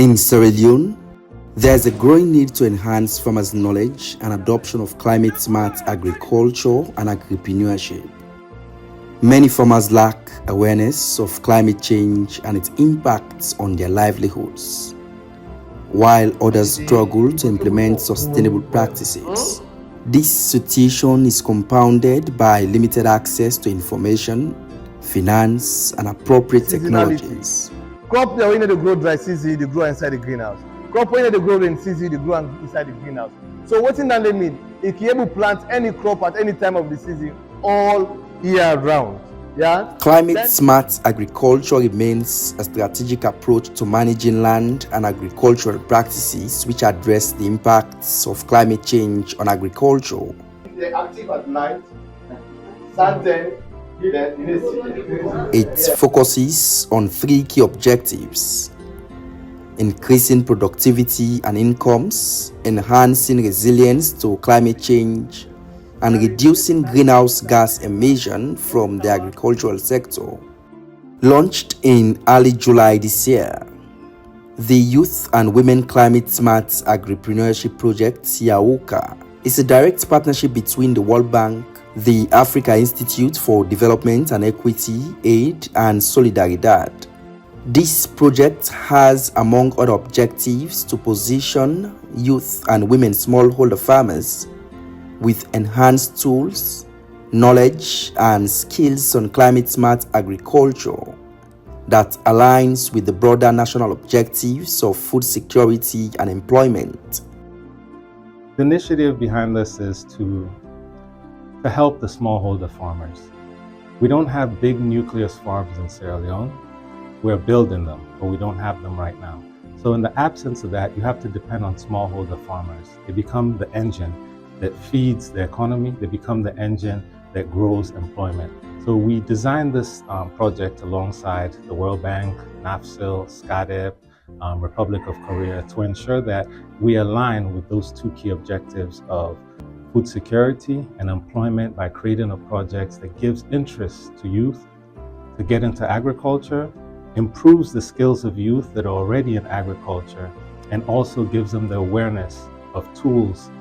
In Sierra Leone, there is a growing need to enhance farmers' knowledge and adoption of climate-smart agriculture and agripreneurship. Many farmers lack awareness of climate change and its impacts on their livelihoods, while others struggle to implement sustainable practices. This situation is compounded by limited access to information, finance, and appropriate technologies. Crop that when they grow dry season, they grow inside the greenhouse. Crop when they grow rain season, they grow inside the greenhouse. So what in that they mean? If you able to plant any crop at any time of the season, all year round. Yeah. Climate-smart agriculture remains a strategic approach to managing land and agricultural practices which address the impacts of climate change on agriculture. They're active at night, sunset. It focuses on three key objectives: increasing productivity and incomes, enhancing resilience to climate change, and reducing greenhouse gas emission from the agricultural sector. Launched in early July this year, the Youth and Women Climate Smart Agripreneurship Project, YaWoCA, is a direct partnership between the World Bank, the Africa Institute for Development and Equity, Aid, and Solidaridad. This project has, among other objectives, to position youth and women smallholder farmers with enhanced tools, knowledge, and skills on climate-smart agriculture that aligns with the broader national objectives of food security and employment. The initiative behind this is to help the smallholder farmers. We don't have big nucleus farms in Sierra Leone. We're building them, but we don't have them right now. So in the absence of that, you have to depend on smallholder farmers. They become the engine that feeds the economy. They become the engine that grows employment. So we designed this project alongside the World Bank, NAFCIL, SCADEP, Republic of Korea, to ensure that we align with those two key objectives of food security and employment by creating a project that gives interest to youth to get into agriculture, improves the skills of youth that are already in agriculture, and also gives them the awareness of tools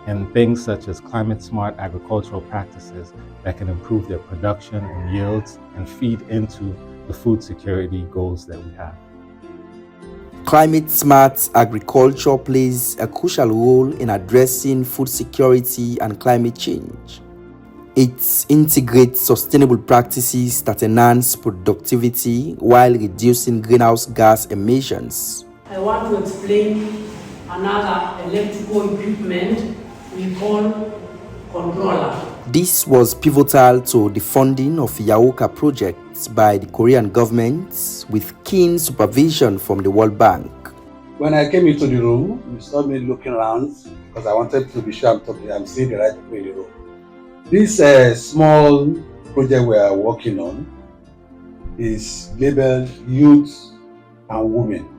and things such as climate-smart agricultural practices that can improve their production and yields and feed into the food security goals that we have. Climate-smart agriculture plays a crucial role in addressing food security and climate change. It integrates sustainable practices that enhance productivity while reducing greenhouse gas emissions. I want to explain another electrical equipment we call controller. This was pivotal to the funding of YaWoCA projects by the Korean government with keen supervision from the World Bank. When I came into the room, you saw me looking around because I wanted to be sure I'm seeing the right people in the room. This small project we are working on is labeled Youth and Women.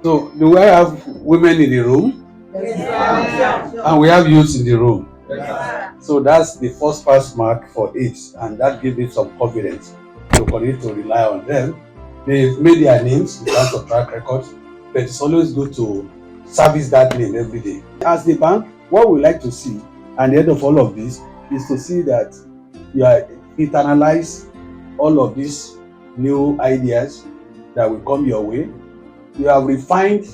So do we have women in the room? Yes. And we have youths in the room. Yes. So that's the first pass mark for it, and that gives me some confidence to continue to rely on them. They've made their names in terms of track records, but it's always good to service that name every day. As the bank, what we like to see at the end of all of this is to see that you internalize all of these new ideas that will come your way. You have refined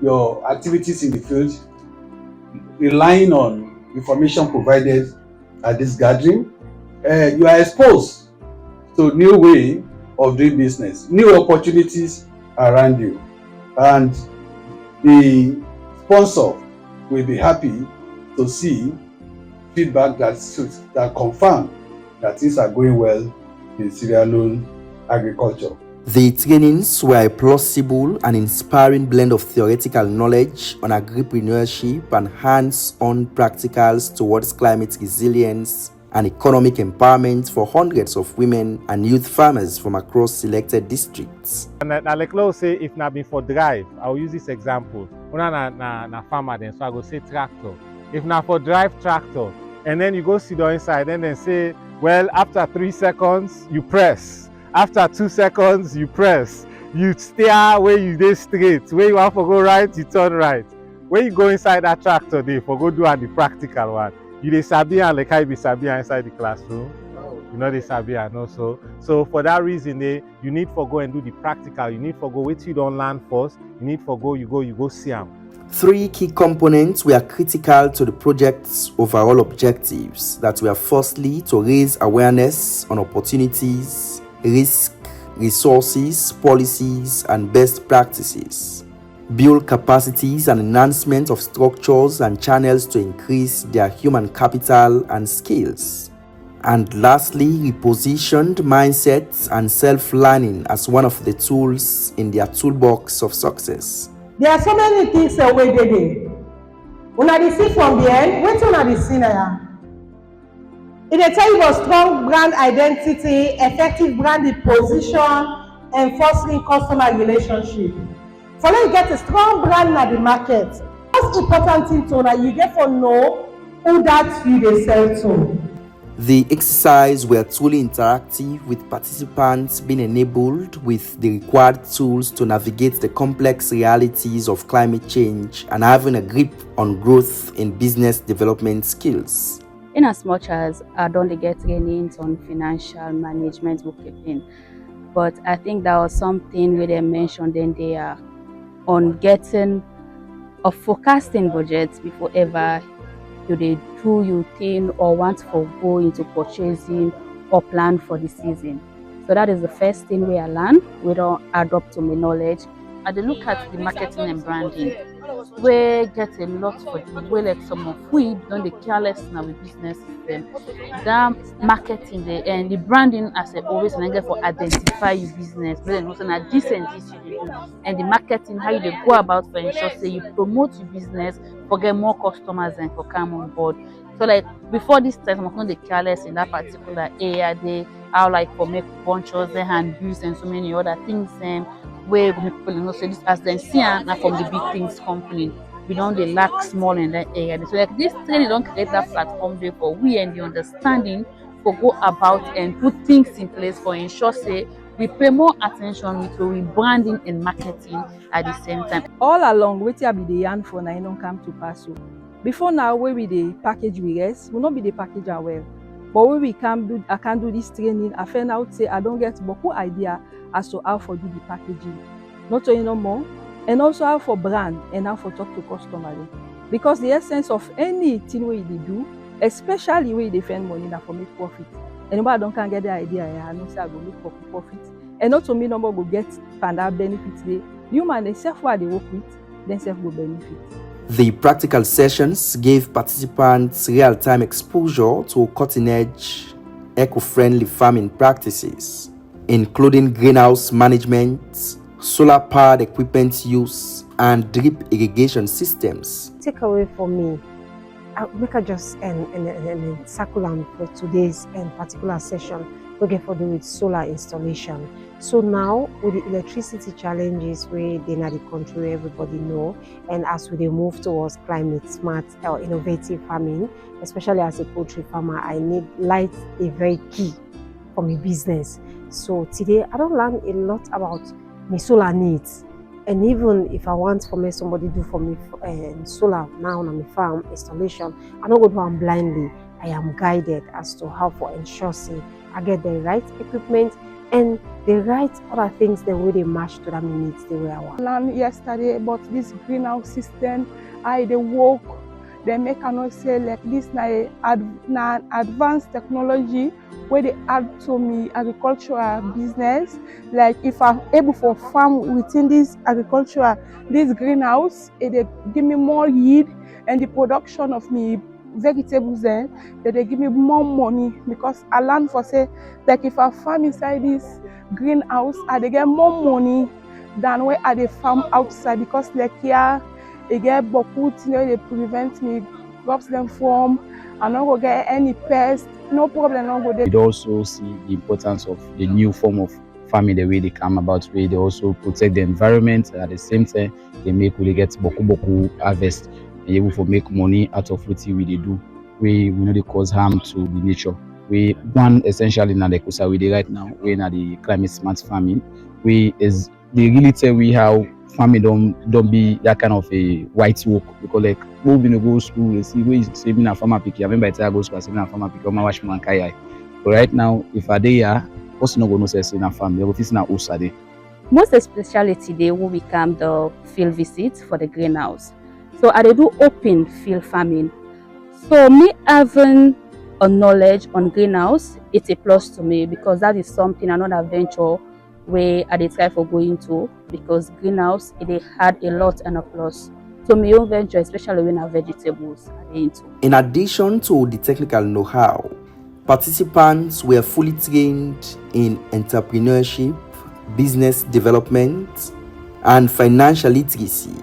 your activities in the field, relying on information provided at this gathering. You are exposed to new way of doing business, new opportunities around you, and the sponsor will be happy to see feedback that confirm that things are going well in Sierra Leone agriculture. The trainings were a plausible and inspiring blend of theoretical knowledge on agripreneurship and hands-on practicals towards climate resilience and economic empowerment for hundreds of women and youth farmers from across selected districts. And like Lo say, if not been for drive, I will use this example. Na farmer then, so I go say tractor. If not for drive tractor, and then you go sit down inside and then say, well, after 3 seconds, you press. After 2 seconds, you press. you steer where you dey straight, where you want to go right, you turn right. When you go inside that tractor, dey for go do the practical one. You dey sabi am like how you be sabi am inside the classroom. You know they sabi and also. So for that reason, you need for go and do the practical. You need for go wait till you don't learn first. You need for go, you go see them. 3 key components were critical to the project's overall objectives that were firstly to raise awareness on opportunities, risk, resources, policies, and best practices, build capacities and enhancement of structures and channels to increase their human capital and skills, and lastly, repositioned mindsets and self-learning as one of the tools in their toolbox of success. There are so many things wey dey there. Una dey see from the end, wetin una dey see now? E dey tell you about strong brand identity, effective brand position, and fostering customer relationship. For you get a strong brand in the market, most important thing to una, you get to know who that you dey sell to. The exercise were truly interactive, with participants being enabled with the required tools to navigate the complex realities of climate change and having a grip on growth in business development skills. In as much as I don't get trainings on financial management bookkeeping, but I think that was something where they mentioned in there on getting or forecasting budgets before ever you do you think or want to go into purchasing or plan for the season. So that is the first thing we learn. We don't add up to my knowledge. I look at the marketing and branding. We get a lot for the way like some of we don't the careless now with business system. That marketing and the branding as I always get for identify your business, but then also not this and this you do. And the marketing how you go about for ensure say you promote your business for get more customers and for come on board. So like before this time I'm not the careless in that particular area. They are like for make bunches, they handbills and so many other things where people know say this as they see and from the big things company. We don't they lack small in that area. So like this training don't create that platform there for we and the understanding for go about and put things in place for ensure say we pay more attention with rebranding and marketing at the same time. All along, wetin I be the yarn for now don't come to pass. So before now, where we the package we rest, will not be the package as well. But when we can do, I can do this training. I find out say I don't get beaucoup idea as to how for do the packaging, not only no more, and also how for brand and how for talk to customer. Because the essence of anything we do, especially when they spend money now for make profit. Anybody don't can get the idea. I know say I go make profit, and not to me no more go get that benefits. The human they self what they work with, then self go benefit. The practical sessions gave participants real-time exposure to cutting-edge, eco-friendly farming practices, including greenhouse management, solar-powered equipment use, and drip irrigation systems. Takeaway for me, we can just circle for today's particular session. We get for do with solar installation. So now with the electricity challenges where they are the country everybody know, and as we move towards climate smart or innovative farming, especially as a poultry farmer, I need light a very key for my business. So today I don't learn a lot about my solar needs, and even if I want for me somebody do for me solar now on my farm installation, I don't go do them blindly. I am guided as to how to ensure say I get the right equipment and the right other things the way they match to that needs the way I want. I learned yesterday about this greenhouse system, how they work. They make I say like this na advanced technology where they add to me agricultural business. Like if I'm able to farm within this agricultural, this greenhouse, they give me more yield and the production of me vegetables then they give me more money, because I learn for say like if I farm inside this greenhouse I they get more money than where I they farm outside, because like here they get beaucoup they prevent me crops them from I not go get any pest, no problem not go there. We also see the importance of the new form of farming, the way they come about, where they also protect the environment at the same time they make really get beaucoup harvest and able to make money out of what we do. We know they cause harm to the nature. We one essentially now like we right now, we in the climate smart farming. We is they really tell we how farming don't be that kind of a white work, because like we been go school, they see we say me na farmer picky. I remember I tell I go school, I say me na farmer picky. My watch man kai. But right now, if I dey here, what's not gonna say na farm? They go fix na house dey. Most especially today, we become the field visits for the greenhouse. So I do open field farming. So me having a knowledge on greenhouse, it's a plus to me, because that is something, another venture where I try for going to, because greenhouse it had a lot and a plus. So my own venture, especially when I vegetables are into. In addition to the technical know-how, participants were fully trained in entrepreneurship, business development, and financial literacy,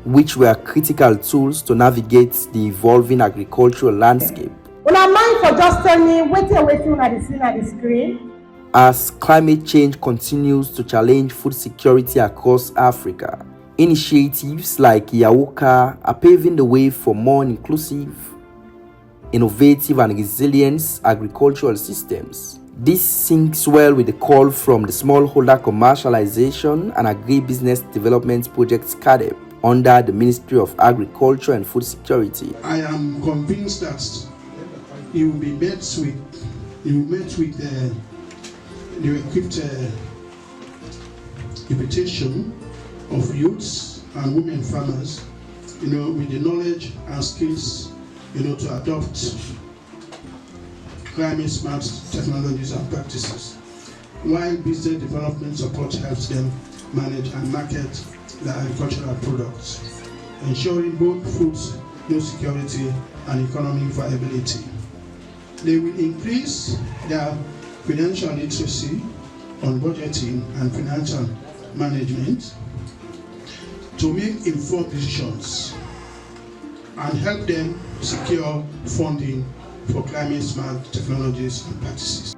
which were critical tools to navigate the evolving agricultural landscape. Una mind for just tell me waiting una dey see na the screen? As climate change continues to challenge food security across Africa, initiatives like YaWoCA are paving the way for more inclusive, innovative, and resilient agricultural systems. This syncs well with the call from the Smallholder Commercialization and Agribusiness Development Project SCADEP under the Ministry of Agriculture and Food Security. I am convinced that you will be met with the equipped invitation of youths and women farmers, with the knowledge and skills, to adopt climate smart technologies and practices, while business development support helps them manage and market their agricultural products, ensuring both food security and economic viability. They will increase their financial literacy on budgeting and financial management to make informed decisions and help them secure funding for climate smart technologies and practices.